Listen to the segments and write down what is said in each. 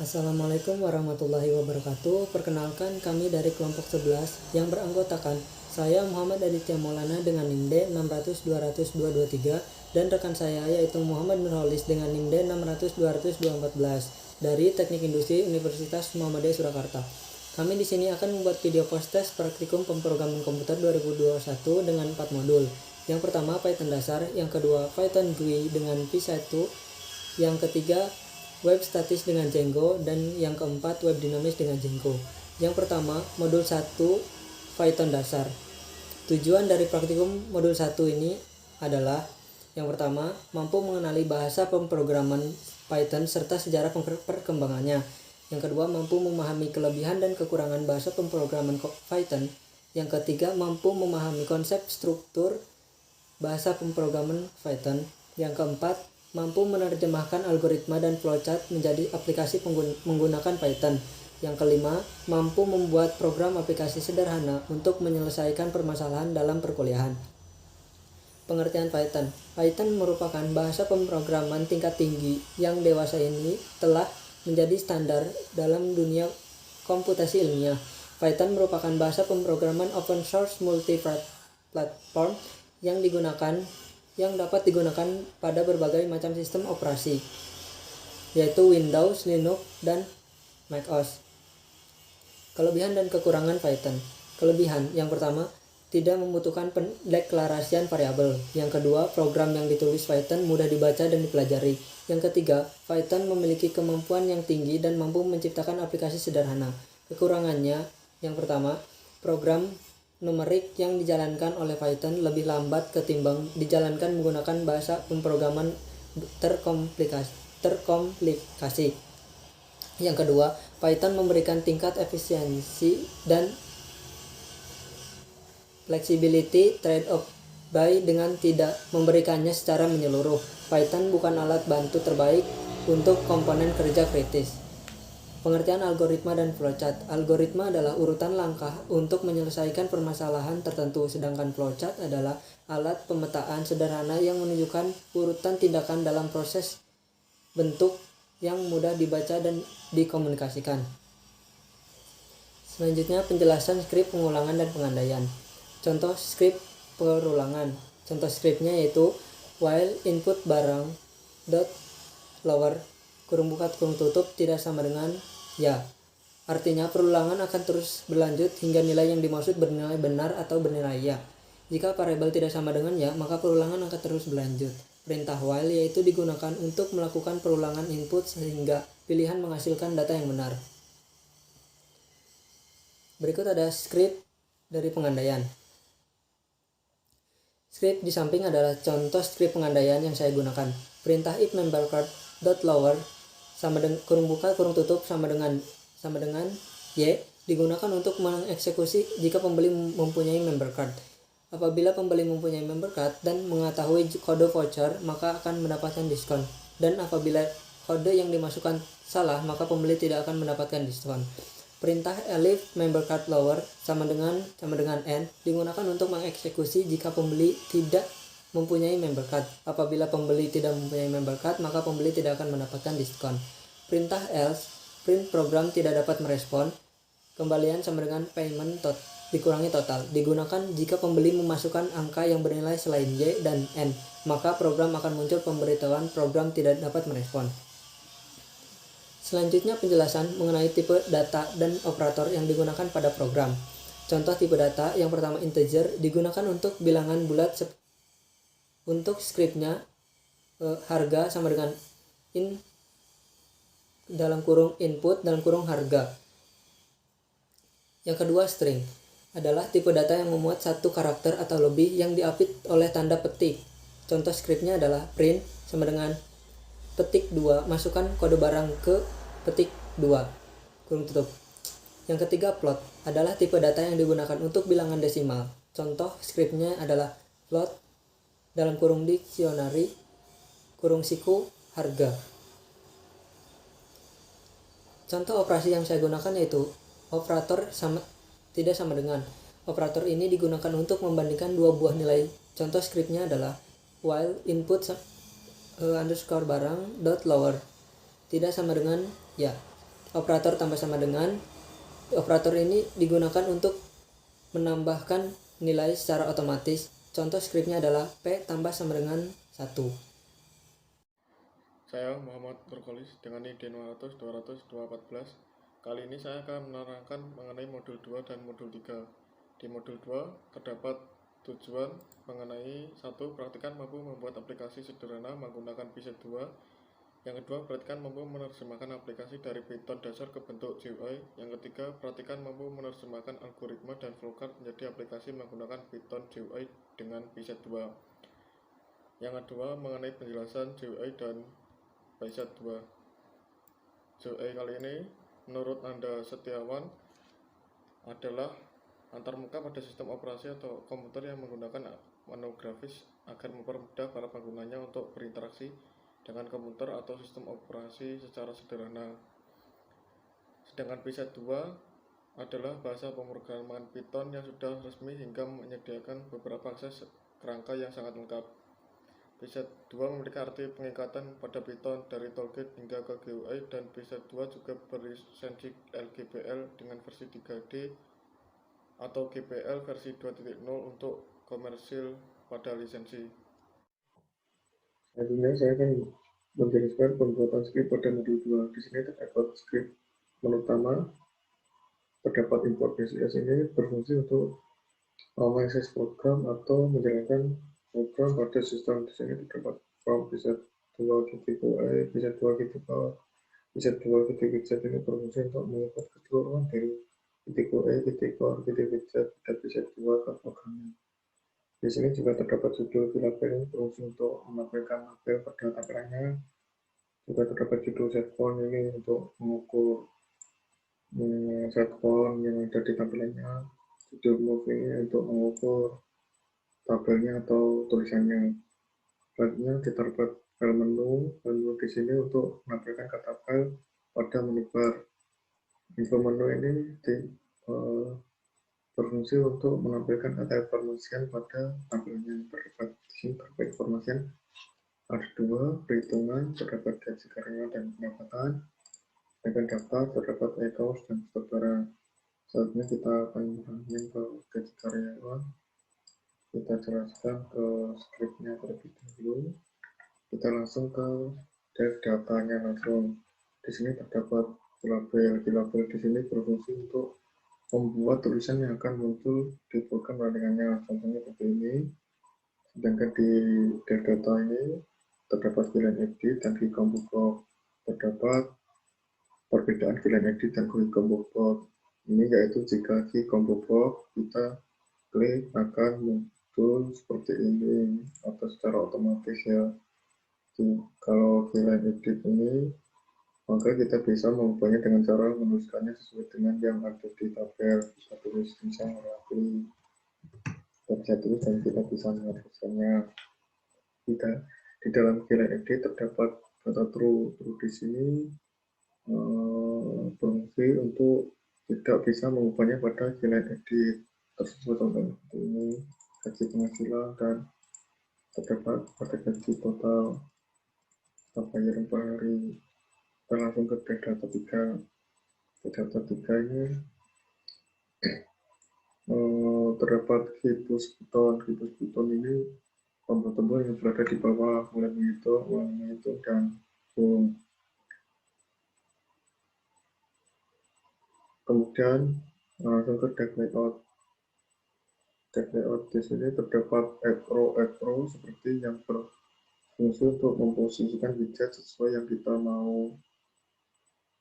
Assalamualaikum warahmatullahi wabarakatuh. Perkenalkan, kami dari kelompok 11 yang beranggotakan saya Muhammad Aditya Maulana dengan NIM D 600-200-223 dan rekan saya yaitu Muhammad Nurholis dengan NIM D 600-200-214 dari Teknik Industri Universitas Muhammadiyah Surakarta. Kami di sini akan membuat video post-test praktikum pemrograman komputer 2021 dengan 4 modul. Yang pertama Python dasar, yang kedua Python GUI dengan V1, yang ketiga web statis dengan Django, dan yang keempat web dinamis dengan Django. Yang pertama, modul 1 Python dasar. Tujuan dari praktikum modul 1 ini adalah yang pertama, mampu mengenali bahasa pemrograman Python serta sejarah perkembangannya. Yang kedua, mampu memahami kelebihan dan kekurangan bahasa pemrograman Python. Yang ketiga, mampu memahami konsep struktur bahasa pemrograman Python. Yang keempat, mampu menerjemahkan algoritma dan flowchart menjadi aplikasi menggunakan Python. Yang kelima, mampu membuat program aplikasi sederhana untuk menyelesaikan permasalahan dalam perkuliahan. Pengertian Python. Python merupakan bahasa pemrograman tingkat tinggi yang dewasa ini telah menjadi standar dalam dunia komputasi ilmiah. Python merupakan bahasa pemrograman open source multi-platform yang dapat digunakan pada berbagai macam sistem operasi, yaitu Windows, Linux, dan macOS. Kelebihan dan kekurangan Python. Kelebihan, yang pertama, tidak membutuhkan pendeklarasian variabel. Yang kedua, program yang ditulis Python mudah dibaca dan dipelajari. Yang ketiga, Python memiliki kemampuan yang tinggi dan mampu menciptakan aplikasi sederhana. Kekurangannya, yang pertama, program numerik yang dijalankan oleh Python lebih lambat ketimbang dijalankan menggunakan bahasa pemrograman terkomplikasi. Yang kedua, Python memberikan tingkat efisiensi dan flexibility trade-off by dengan tidak memberikannya secara menyeluruh. Python bukan alat bantu terbaik untuk komponen kerja kritis. Pengertian algoritma dan flowchart. Algoritma adalah urutan langkah untuk menyelesaikan permasalahan tertentu, sedangkan flowchart adalah alat pemetaan sederhana yang menunjukkan urutan tindakan dalam proses bentuk yang mudah dibaca dan dikomunikasikan. Selanjutnya, penjelasan skrip pengulangan dan pengandaian. Contoh skrip perulangan. Contoh skripnya yaitu while input barang .lower kurung buka kurung tutup tidak sama dengan ya. Artinya perulangan akan terus berlanjut hingga nilai yang dimaksud bernilai benar atau bernilai ya. Jika variabel tidak sama dengan ya, maka perulangan akan terus berlanjut. Perintah while yaitu digunakan untuk melakukan perulangan input sehingga pilihan menghasilkan data yang benar. Berikut ada skrip dari pengandaian. Skrip di samping adalah contoh skrip pengandaian yang saya gunakan. Perintah if membercard.lower sama dengan kurung buka kurung tutup sama dengan y digunakan untuk mengeksekusi jika pembeli mempunyai member card. Apabila pembeli mempunyai member card dan mengetahui kode voucher, maka akan mendapatkan diskon. Dan apabila kode yang dimasukkan salah, maka pembeli tidak akan mendapatkan diskon. Perintah elif member card lower sama dengan n digunakan untuk mengeksekusi jika pembeli tidak mempunyai member card. Apabila pembeli tidak mempunyai member card, maka pembeli tidak akan mendapatkan diskon. Perintah else, print program tidak dapat merespon, kembalian sama dengan payment dikurangi total. Digunakan jika pembeli memasukkan angka yang bernilai selain y dan n, maka program akan muncul pemberitahuan program tidak dapat merespon. Selanjutnya penjelasan mengenai tipe data dan operator yang digunakan pada program. Contoh tipe data, yang pertama integer, digunakan untuk bilangan bulat. Untuk skripnya harga sama dengan in dalam kurung input dalam kurung harga. Yang kedua string adalah tipe data yang memuat satu karakter atau lebih yang diapit oleh tanda petik. Contoh skripnya adalah print sama dengan petik 2 masukkan kode barang ke petik 2 kurung tutup. Yang ketiga float adalah tipe data yang digunakan untuk bilangan desimal. Contoh skripnya adalah float dalam kurung dictionary kurung siku harga. Contoh operasi yang saya gunakan yaitu operator tidak sama dengan. Operator ini digunakan untuk membandingkan dua buah nilai. Contoh skripnya adalah while input underscore barang dot lower tidak sama dengan ya. operator tambah sama dengan. Operator ini digunakan untuk menambahkan nilai secara otomatis. Contoh skripnya adalah P tambah sama dengan 1. Saya Muhammad Nurkolis dengan ID 200-200-214. Kali ini saya akan menerangkan mengenai modul 2 dan modul 3. Di modul 2 terdapat tujuan mengenai 1. Praktikan mampu membuat aplikasi sederhana menggunakan Python 2. Yang kedua, perhatikan mampu menerjemahkan aplikasi dari Python dasar ke bentuk GUI. Yang ketiga, perhatikan mampu menerjemahkan algoritma dan flowchart menjadi aplikasi menggunakan Python GUI dengan Python 2. Yang kedua, mengenai penjelasan GUI dan Python 2. GUI kali ini, menurut Anda Setiawan, adalah antarmuka pada sistem operasi atau komputer yang menggunakan menu grafis agar mempermudah para penggunanya untuk berinteraksi dengan komputer atau sistem operasi secara sederhana. Sedangkan Python 2 adalah bahasa pemrograman Python yang sudah resmi hingga menyediakan beberapa akses kerangka yang sangat lengkap. Python 2 memiliki arti pengikatan pada Python dari toolkit hingga ke GUI, dan Python 2 juga berlisensi LGPL dengan versi 3D atau GPL versi 2.0 untuk komersil pada lisensi. Selanjutnya saya akan menjelaskan pembuatan skrip pada modul 2. Di sini terdapat skrip menu utama, terdapat import PCS. Ini berfungsi untuk mengakses program atau menjalankan program pada sistem. Di sini terdapat from Python 2 titik UI, Python 2 titik power, Python 2 titik widget. Ini berfungsi untuk mengikat keseluruhan dari titik UI, titik power, titik widget dan Python 2 ke programnya. Di sini juga terdapat judul label ini berfungsi untuk menampilkan label pada tampilannya. Juga terdapat judul setpoint ini untuk mengukur setpoint yang ada di tampilannya. Judul move ini untuk mengukur tabelnya atau tulisannya. Selanjutnya terdapat file menu. Menu di sini untuk menampilkan kata file pada menu bar. Info menu ini berfungsi untuk menampilkan kata informasian pada tampilannya. Terdapat di sini terdapat informasian ada 2, perhitungan, terdapat gaji karyawan dan pendapatan, sedangkan daftar terdapat e-kaos dan stok barang. Selanjutnya kita akan menghubungkan ke gaji karyawan. Kita jelaskan ke scriptnya terlebih dahulu. Kita langsung ke dev datanya langsung. Di sini terdapat label. Label di sini berfungsi untuk membuat tulisan yang akan muncul di program landingannya. Contohnya seperti ini. Sedangkan di dev data ini terdapat pilihan edit dan key combo block. Terdapat perbedaan pilihan edit dan key combo block. Ini yaitu jika key combo block kita klik akan muncul seperti ini atau secara otomatis ya. Jadi, kalau pilihan edit ini maka kita bisa mengubahnya dengan cara menuliskannya sesuai dengan yang ada di tabel. Bisa tulis misalnya rapi, kita bisa tulis dan kita bisa menghapuskannya. Di dalam pilihan edit terdapat kata true. True di sini berfungsi untuk tidak bisa mengubahnya pada pilihan edit tersebut. Contohnya seperti ini, gaji penghasilan, dan terdapat pada gaji total bayaran per hari. Kita langsung ke data 3. Data 3 ini terdapat hipus buton. Hipus buton ini tombol-tombol yang berada di bawah, mulai menghitung, dan zoom. Kemudian langsung ke dev layout. Dev layout di sini terdapat arrow seperti yang berfungsi untuk memposisikan widget sesuai yang kita mau,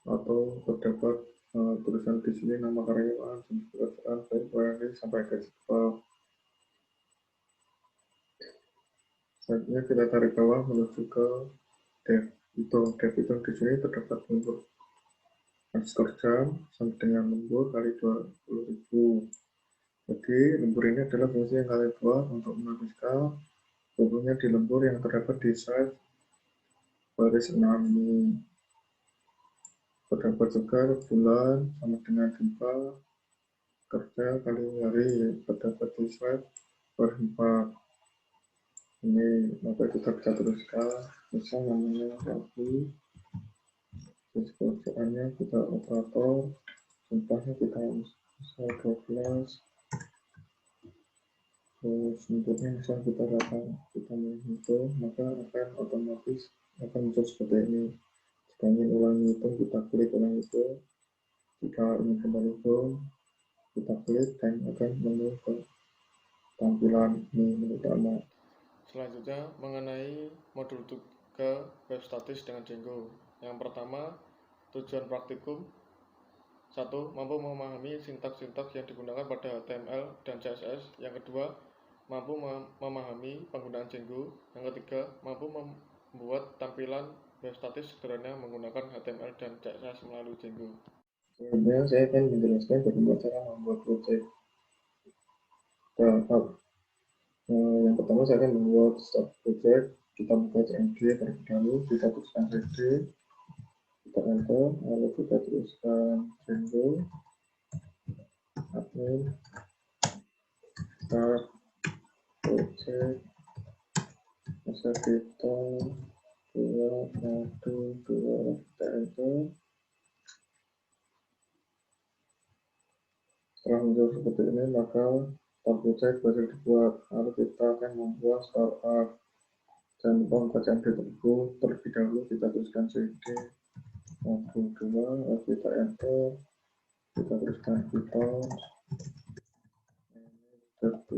atau terdapat tulisan di sini nama karyawan, pekerjaan, file sampai gaji kepala. Selanjutnya kita tarik bawah menuju ke dev hitung. Dev hitung di sini terdapat lembur underscore jam sampai dengan lembur kali 20.000. Jadi lembur ini adalah fungsi yang kalian buat untuk menuliskan lemburnya di lembur yang terdapat di slide baris 6 ini. Terdapat juga bulan sama dengan gempa kerja kali hari, terdapat di slide baris 4 ini. Maka kita bisa tuliskan misal namanya Rabu, Pekerjaannya kita operator, contohnya kita misal 12, terus inputnya misal kita datang, kita menghitung, maka akan otomatis akan muncul seperti ini. Jika ingin ulangi hitung, kita klik ulang hitung. Jika ingin kembali hitung, kita klik dan akan menuju ke tampilan menu utama. Selanjutnya mengenai modul 3 web statis dengan Django. Yang pertama, tujuan praktikum. 1. Mampu memahami sintaks-sintaks yang digunakan pada HTML dan CSS. Yang kedua, mampu memahami penggunaan Django. Yang ketiga, mampu membuat tampilan web statis sederhana menggunakan HTML dan CSS melalui Django. Selanjutnya saya akan menjelaskan bagaimana cara membuat project startup. Yang pertama saya akan membuat start project. Kita buka CMD terlebih dahulu, kita tuliskan CD, kita enter, lalu kita tuliskan Django, admin, start project, masa kita 2, 1, 2, kita enter. Setelah muncul seperti ini, maka start project berhasil dibuat. Lalu kita akan membuat startup. Jangan lupa membuka CMD tersebut. Terlebih dahulu kita tuliskan CD 1, 2, lalu kita enter. Kita tuliskan Python. Start.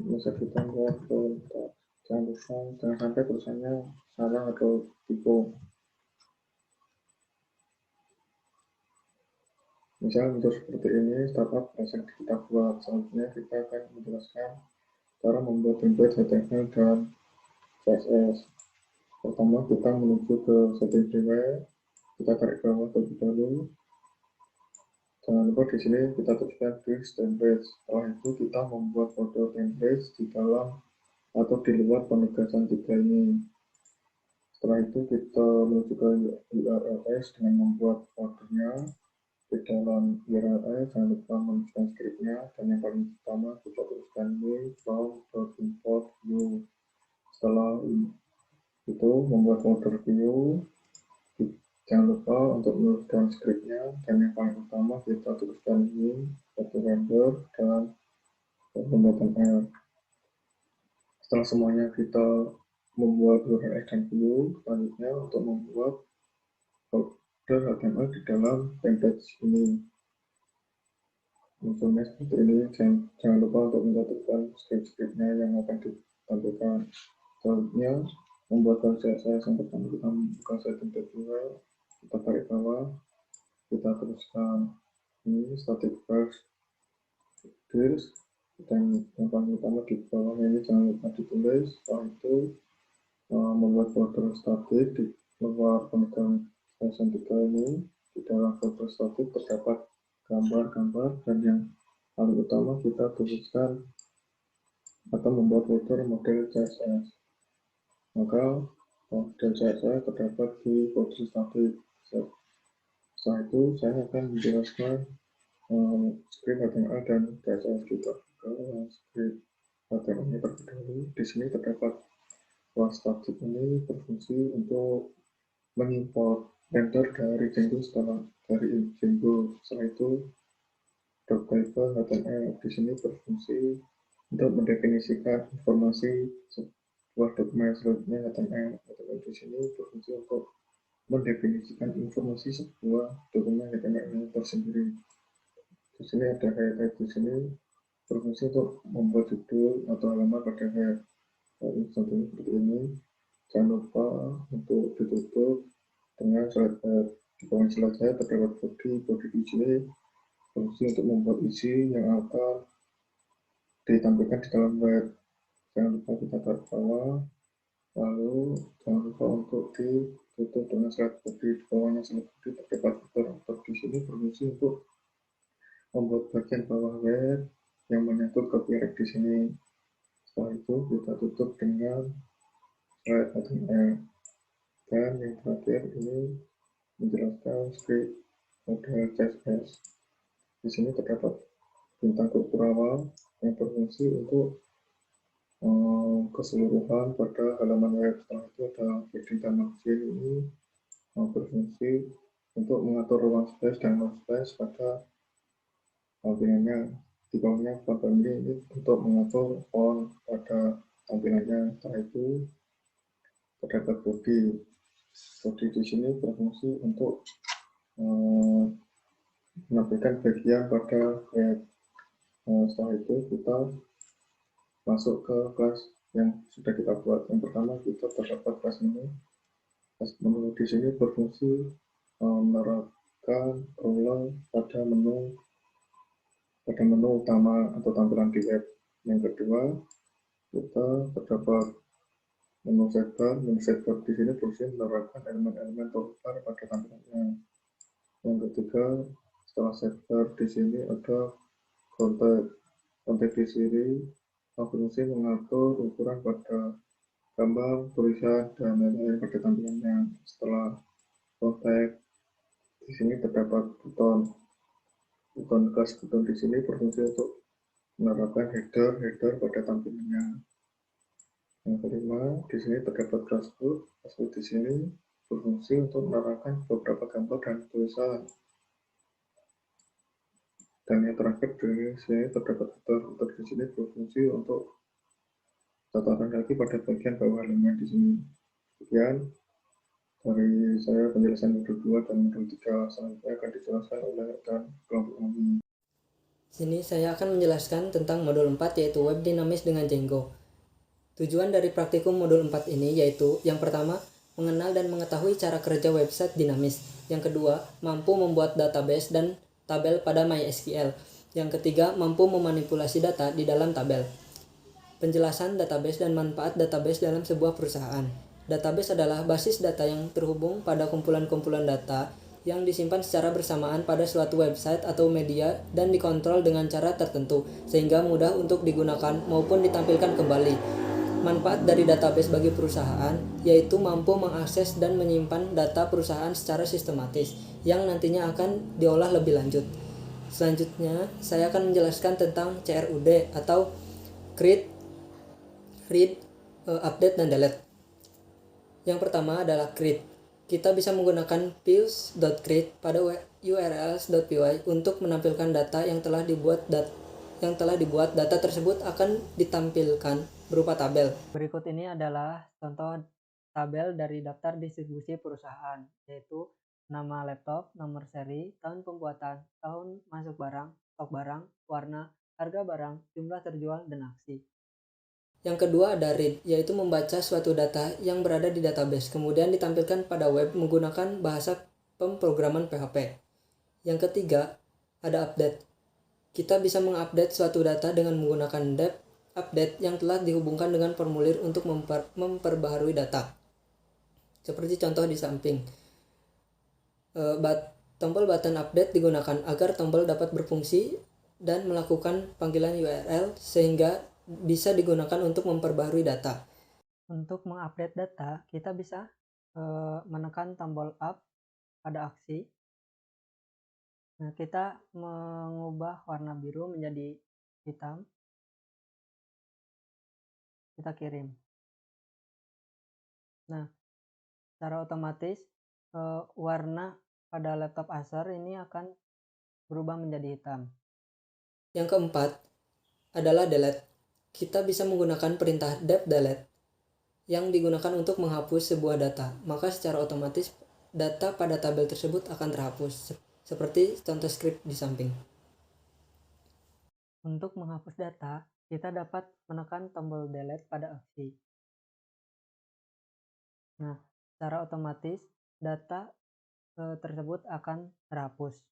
Bisa kita buat kontak. Jangan sampai tulisannya salah atau tipe. Misal untuk seperti ini, startup berhasil kita buat. Selanjutnya kita akan menjelaskan cara membuat template HTML dan CSS. Pertama kita menuju ke setting freeware, kita tarik ke bawah terlebih dahulu. Jangan lupa di sini kita tuliskan fix template. Setelah itu kita membuat folder template di dalam atau di luar penegasan 3 ini. Setelah itu kita menuju ke URLs dengan membuat foldernya. Di dalam URL jangan lupa menuliskan scriptnya, dan yang paling utama kita tuliskan new from.import view. Setelah itu membuat folder view, jangan lupa untuk menuliskan scriptnya, dan yang paling utama kita tuliskan new, render, dan pembuatan R. Setelah semuanya kita membuat URL dan view, selanjutnya untuk membuat folder HTML di dalam template ini. Munculnya seperti ini, jangan lupa untuk mencatatkan script-scriptnya yang akan ditampilkan. Selanjutnya membuat CSS. Yang pertama kita membuka setting tutorial, kita tarik bawah, kita tuliskan ini static first details, dan yang paling utama di bawah ini jangan lupa ditulis. Setelah itu membuat folder static di luar penegasan 3 ini. Di dalam folder static terdapat gambar-gambar, dan yang paling utama kita tuliskan atau membuat folder model CSS. Maka model CSS terdapat di folder static. Setelah itu saya akan menjelaskan script HTML dan CSS kita. Kalau script HTML ini terlebih dahulu, di sini terdapat kelas static ini berfungsi untuk mengimport render dari Django dari Django. Setelah itu table HTML di sini berfungsi untuk mendefinisikan informasi sebuah dokumen. Selanjutnya HTML di sini berfungsi untuk mendefinisikan informasi sebuah dokumen HTML tersendiri. Di sini ada header, di sini berfungsi untuk membuat judul atau halaman pada header. Contohnya seperti ini. Jangan lupa untuk ditutup dengan slide head. Di bawah slide head terdapat body di sini berfungsi untuk membuat isi yang akan ditampilkan di dalam web. Jangan lupa kita tarik bawah, lalu jangan lupa untuk ditutup dengan slide body. Di bawahnya slide body terdapat footer. Di sini berfungsi untuk membuat bagian bawah web yang menyangkut copyright di sini. Setelah itu kita tutup dengan slide HTML. Dan yang terakhir ini menjelaskan script model CSS. Di sini terdapat bintang struktur awal yang berfungsi untuk keseluruhan pada halaman web. Setelah itu ada heading dan margin, ini berfungsi untuk mengatur ruang space dan non space pada tampilannya. Di bawahnya pada ini untuk mengatur font pada tampilannya. Setelah itu terdapat body. Body di sini berfungsi untuk menampilkan bagian pada web. Setelah itu kita masuk ke kelas yang sudah kita buat. Yang pertama kita terdapat kelas menu. Kelas menu di sini berfungsi menerapkan ruler pada menu utama atau tampilan di web. Yang kedua kita terdapat menu sidebar. Menu sidebar di sini berfungsi menerapkan elemen-elemen toolbar pada tampilannya. Yang ketiga, setelah sidebar di sini ada kontak. Kontak di sini berfungsi mengatur ukuran pada gambar, tulisan, dan lain-lain pada tampilannya. Setelah kontak di sini terdapat buton kelas. Buton di sini berfungsi untuk menerapkan header pada tampilannya. Yang kelima, di sini terdapat dashboard. Dashboard di sini berfungsi untuk menerapkan beberapa gambar dan tulisan. Dan yang terakhir di sini terdapat footer. Footer di sini berfungsi untuk catatan lagi pada bagian bawah halaman di sini. Sekian dari saya penjelasan modul 2 dan modul 3. Selanjutnya akan dijelaskan oleh rekan kelompok kami. Sini saya akan menjelaskan tentang modul 4 yaitu web dinamis dengan Django. Tujuan dari praktikum modul 4 ini yaitu yang pertama, mengenal dan mengetahui cara kerja website dinamis. Yang kedua, mampu membuat database dan tabel pada MySQL. Yang ketiga, mampu memanipulasi data di dalam tabel. Penjelasan database dan manfaat database dalam sebuah perusahaan. Database adalah basis data yang terhubung pada kumpulan-kumpulan data yang disimpan secara bersamaan pada suatu website atau media dan dikontrol dengan cara tertentu, sehingga mudah untuk digunakan maupun ditampilkan kembali. Manfaat dari database bagi perusahaan yaitu mampu mengakses dan menyimpan data perusahaan secara sistematis yang nantinya akan diolah lebih lanjut. Selanjutnya, saya akan menjelaskan tentang CRUD atau Create, Read, Update, dan Delete. Yang pertama adalah create. Kita bisa menggunakan views.create pada urls.py untuk menampilkan data yang telah dibuat. Data tersebut akan ditampilkan berupa tabel. Berikut ini adalah contoh tabel dari daftar distribusi perusahaan, yaitu nama laptop, nomor seri, tahun pembuatan, tahun masuk barang, stok barang, warna, harga barang, jumlah terjual, dan aksi. Yang kedua ada read, yaitu membaca suatu data yang berada di database, kemudian ditampilkan pada web menggunakan bahasa pemrograman PHP. Yang ketiga ada update. Kita bisa mengupdate suatu data dengan menggunakan depth update yang telah dihubungkan dengan formulir untuk memperbaharui data. Seperti contoh di samping. Tombol button update digunakan agar tombol dapat berfungsi dan melakukan panggilan URL sehingga bisa digunakan untuk memperbaharui data. Untuk mengupdate data, kita bisa menekan tombol up pada aksi. Nah, kita mengubah warna biru menjadi hitam. Kita kirim. Nah, secara otomatis warna pada laptop Acer ini akan berubah menjadi hitam. Yang keempat adalah delete. Kita bisa menggunakan perintah delete yang digunakan untuk menghapus sebuah data. Maka secara otomatis data pada tabel tersebut akan terhapus, seperti contoh script di samping. Untuk menghapus data, kita dapat menekan tombol delete pada aksi. Nah, secara otomatis data tersebut akan terhapus.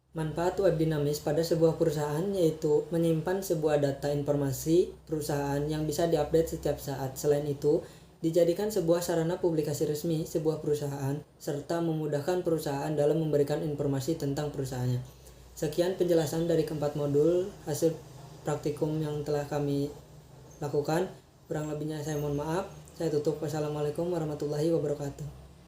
Manfaat web dinamis pada sebuah perusahaan yaitu menyimpan sebuah data informasi perusahaan yang bisa diupdate setiap saat. Selain itu, dijadikan sebuah sarana publikasi resmi sebuah perusahaan serta memudahkan perusahaan dalam memberikan informasi tentang perusahaannya. Sekian penjelasan dari keempat modul hasil praktikum yang telah kami lakukan. Kurang lebihnya saya mohon maaf. Saya tutup. Wassalamualaikum warahmatullahi wabarakatuh.